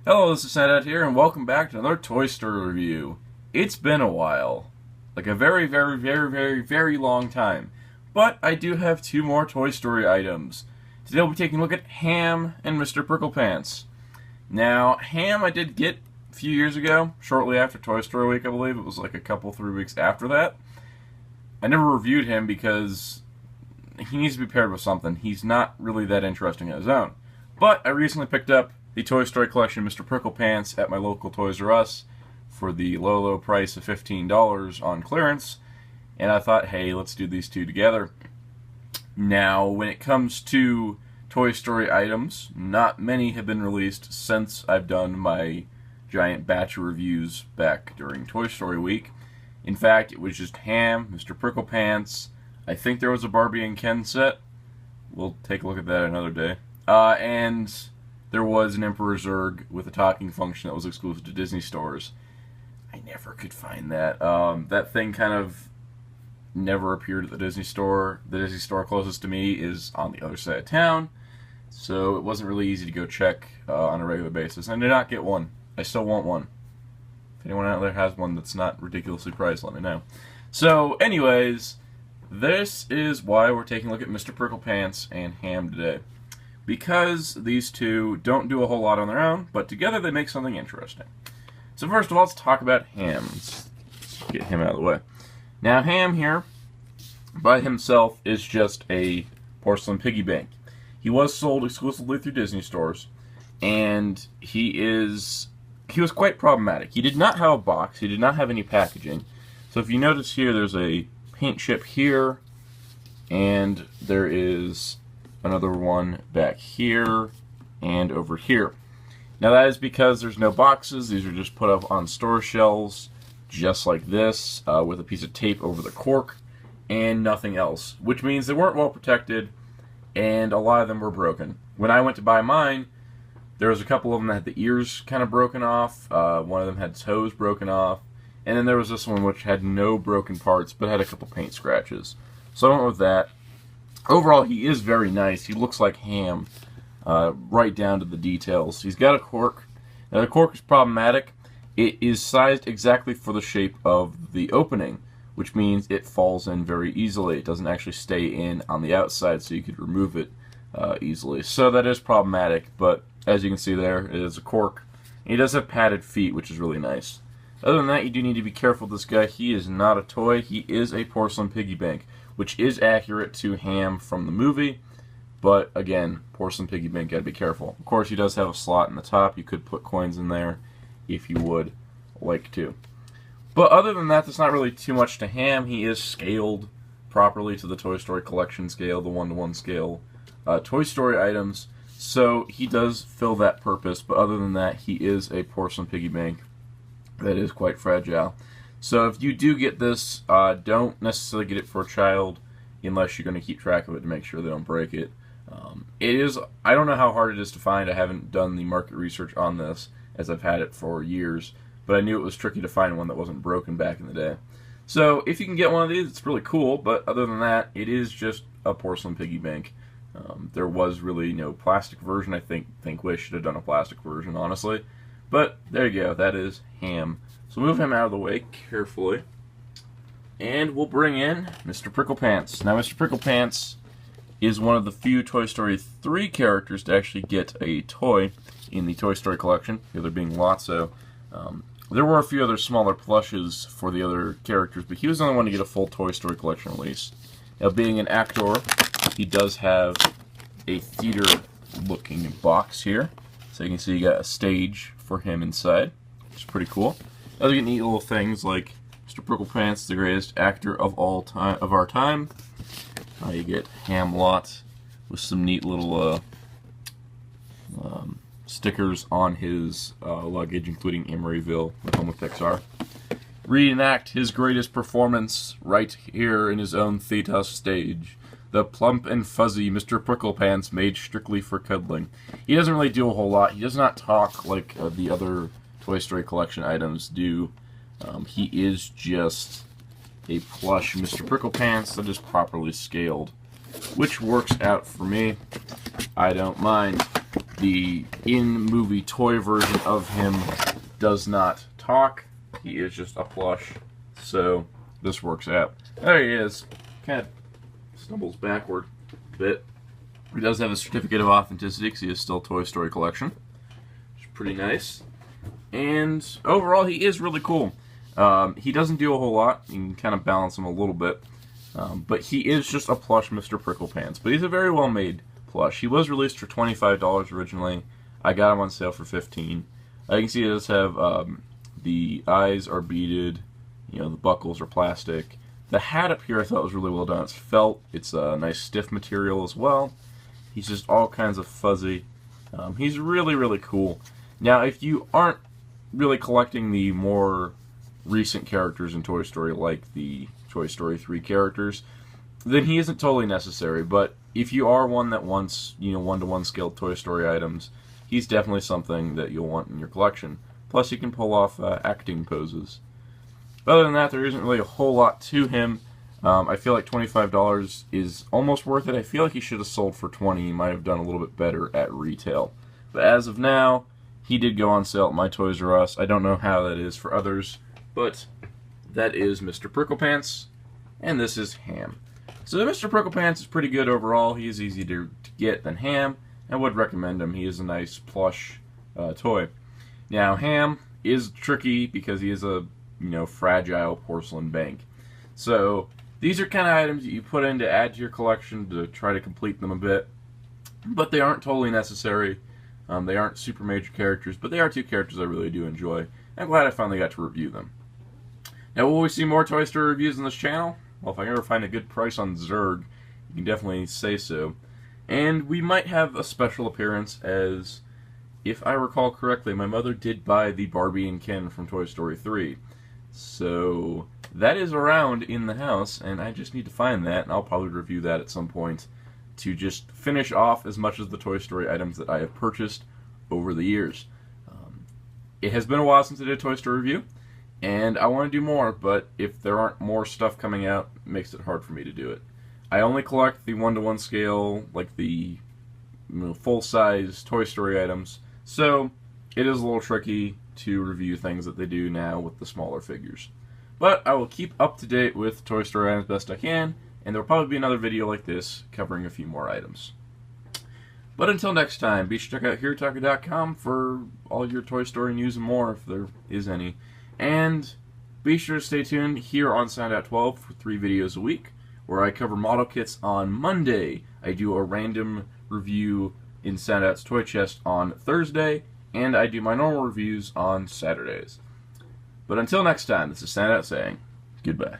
Hello, this is Soundout here, and welcome back to another Toy Story review. It's been a while. Like a very long time. But I do have two more Toy Story items. Today we'll be taking a look at Hamm and Mr. Pricklepants. Now, Hamm I did get a few years ago, shortly after Toy Story Week, I believe. It was like a couple, 3 weeks after that. I never reviewed him because he needs to be paired with something. He's not really that interesting on his own. But I recently picked up the Toy Story collection Mr. Pricklepants at my local Toys R Us for the low price of $15 on clearance, and I thought, hey, let's do these two together. Now, when it comes to Toy Story items, not many have been released since I've done my giant batch of reviews back during Toy Story Week. In fact, it was just Hamm, Mr. Pricklepants. I think there was a Barbie and Ken set. We'll take a look at that another day. And there was an Emperor Zurg with a talking function that was exclusive to Disney stores. I never could find that. That thing kind of never appeared at the Disney store. The Disney store closest to me is on the other side of town, so it wasn't really easy to go check on a regular basis. I did not get one. I still want one. If anyone out there has one that's not ridiculously priced, let me know. So, anyways, this is why we're taking a look at Mr. Pricklepants and Hamm today. Because these two don't do a whole lot on their own, but together they make something interesting. So first of all, let's talk about Hamm. Let's get him out of the way. Now, Hamm here, by himself, is just a porcelain piggy bank. He was sold exclusively through Disney stores, and he was quite problematic. He did not have a box. He did not have any packaging. So if you notice here, there's a paint chip here, and there is another one back here and over here. Now that is because there's no boxes. These are just put up on store shelves just like this with a piece of tape over the cork and nothing else, which means they weren't well protected and a lot of them were broken. When I went to buy mine, there was a couple of them that had the ears kind of broken off, one of them had toes broken off, and then there was this one which had no broken parts but had a couple paint scratches. So I went with that. Overall, he is very nice. He looks like Hamm, right down to the details. He's got a cork. Now, the cork is problematic. It is sized exactly for the shape of the opening, which means it falls in very easily. It doesn't actually stay in on the outside, so you could remove it easily. So that is problematic, but as you can see there, it is a cork. And he does have padded feet, which is really nice. Other than that, you do need to be careful with this guy. He is not a toy. He is a porcelain piggy bank, which is accurate to Hamm from the movie, but again, porcelain piggy bank, gotta be careful. Of course, he does have a slot in the top. You could put coins in there if you would like to. But other than that, there's not really too much to Hamm. He is scaled properly to the Toy Story collection scale, the 1-to-1 scale Toy Story items, so he does fill that purpose, but other than that, he is a porcelain piggy bank that is quite fragile. So if you do get this, don't necessarily get it for a child unless you're going to keep track of it to make sure they don't break it. I don't know how hard it is to find. I haven't done the market research on this as I've had it for years, but I knew it was tricky to find one that wasn't broken back in the day. So if you can get one of these, it's really cool, but other than that, it is just a porcelain piggy bank. There was really no plastic version. I think Wish should have done a plastic version, honestly. But there you go, that is Hamm. So move him out of the way carefully, and we'll bring in Mr. Pricklepants. Now, Mr. Pricklepants is one of the few Toy Story 3 characters to actually get a toy in the Toy Story collection, the other being Lotso. There were a few other smaller plushes for the other characters, but he was the only one to get a full Toy Story collection release. Now, being an actor, he does have a theater-looking box here. So you can see you got a stage for him inside, which is pretty cool. Other neat little things like Mr. Pricklepants, the greatest actor of our time. You get Hamlot with some neat little stickers on his luggage, including Emeryville, with Home with Pixar. Reenact his greatest performance right here in his own theater stage. The plump and fuzzy Mr. Pricklepants made strictly for cuddling. He doesn't really do a whole lot. He does not talk like the other Toy Story collection items do. He is just a plush Mr. Pricklepants that is properly scaled, which works out for me. I don't mind. the in-movie toy version of him does not talk. He is just a plush, so this works out. There he is. Kind of stumbles backward a bit. He does have a certificate of authenticity because he is still Toy Story collection, which is pretty nice. And overall, he is really cool. He doesn't do a whole lot. You can kind of balance him a little bit. But he is just a plush Mr. Pricklepants. But he's a very well-made plush. He was released for $25 originally. I got him on sale for $15. You can see he does have the eyes are beaded. You know, the buckles are plastic. The hat up here I thought was really well done. It's felt. It's a nice stiff material as well. He's just all kinds of fuzzy. He's really, really cool. Now, if you aren't really collecting the more recent characters in Toy Story, like the Toy Story 3 characters, then he isn't totally necessary. But if you are one that wants, you know, one-to-one scaled Toy Story items, he's definitely something that you'll want in your collection. Plus, he can pull off acting poses. But other than that, there isn't really a whole lot to him. I feel like $25 is almost worth it. I feel like he should have sold for $20. He might have done a little bit better at retail. But as of now, he did go on sale at my Toys R Us. I don't know how that is for others, but that is Mr. Pricklepants, and this is Hamm. So Mr. Pricklepants is pretty good overall. He is easy to get than Hamm. I would recommend him. He is a nice plush toy. Now Hamm is tricky because he is a fragile porcelain bank. So these are kind of items that you put in to add to your collection to try to complete them a bit, but they aren't totally necessary. They aren't super major characters, but they are two characters I really do enjoy. I'm glad I finally got to review them. Now, will we see more Toy Story reviews on this channel? Well, if I ever find a good price on Zurg, you can definitely say so. And we might have a special appearance as, if I recall correctly, my mother did buy the Barbie and Ken from Toy Story 3. So that is around in the house, and I just need to find that, and I'll probably review that at some point to just finish off as much of the Toy Story items that I have purchased over the years. It has been a while since I did a Toy Story review, and I want to do more, but if there aren't more stuff coming out, it makes it hard for me to do it. I only collect the one-to-one scale, like the full-size Toy Story items, so it is a little tricky to review things that they do now with the smaller figures. But I will keep up to date with Toy Story items best I can, and there will probably be another video like this covering a few more items. But until next time, be sure to check out HeroTalker.com for all your Toy Story news and more, if there is any. And be sure to stay tuned here on Soundout 12 for 3 videos a week, where I cover model kits on Monday. I do a random review in Soundout's Toy Chest on Thursday, and I do my normal reviews on Saturdays. But until next time, this is Soundout saying goodbye.